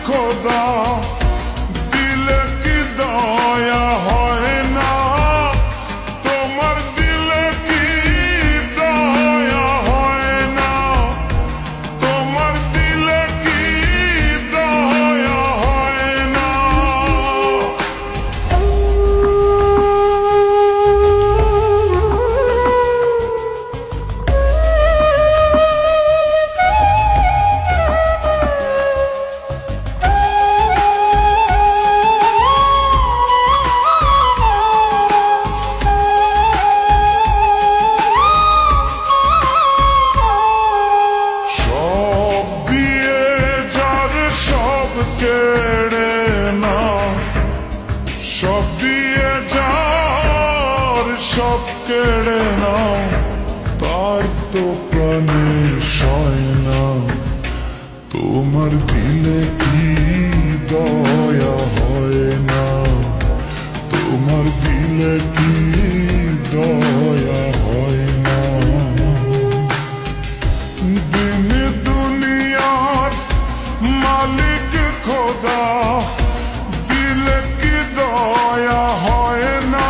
খোদা দিলে কি দয়া হয় না, তোমার দিলে কি দয়া হয় না, তোমার দিলে কি দয়া হয় না। কেড়ে নাও সব দিয়ে যার সব কেড়ে নাও, তার তো প্রাণে সয় না, তোমার দিলে কি দয়া হয় না, তোমার দিলে কি দয়া হয় না। দিন দুনিয়ার মালিক খোদা দিলে কি দয়া হয় না,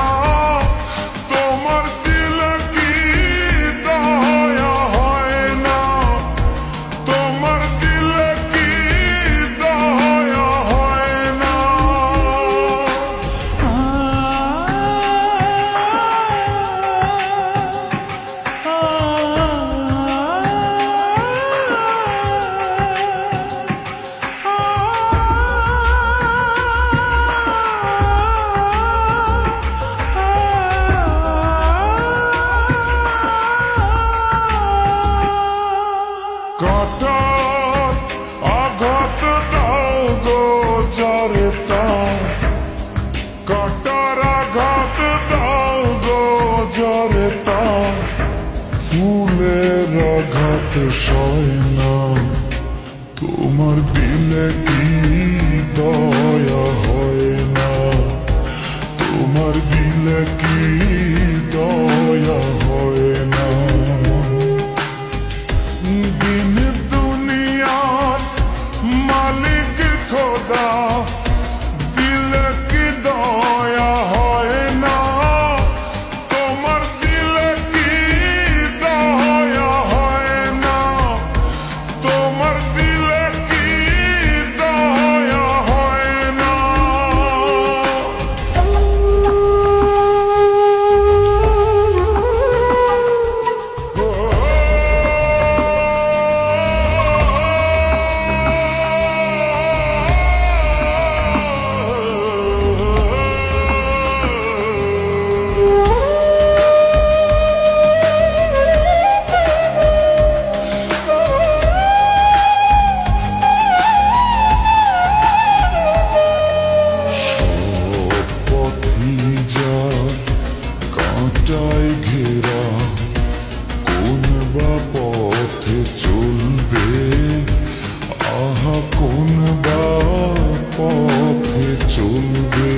তোমার দিলে কি দয়া হয় না, তোমার দিলে কি দয়া হয় না। কাটার আঘাত দাও গো যারে তার, কাটার আঘাত দাও গো যারে তার, ফুলের আঘাত সয় না, তোমার দিলে কি দয়া হয় না, তোমার দিলে কি দয়া হয় না। দিন দুনিয়ার মালিক খোদা দিলে কি দয়া হয় না, তোমার দিলে কি দয়া হয় না, তোমার দিলে কি দয়া হয় না। কাঁটায় ঘেরা কোন বা পথে চলবে, আহা কোন বা পথে চলবে।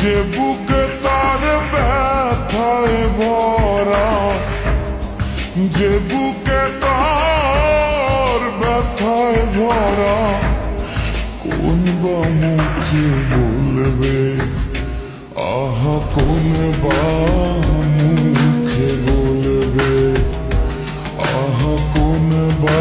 যে বুকে তার ব্যথায় ভরা, যে বুকে তার ব্যথায় ভরা, কোন বা মুখে বলবে, আহা কোন বা মুখে বলবে, আহা কোন বা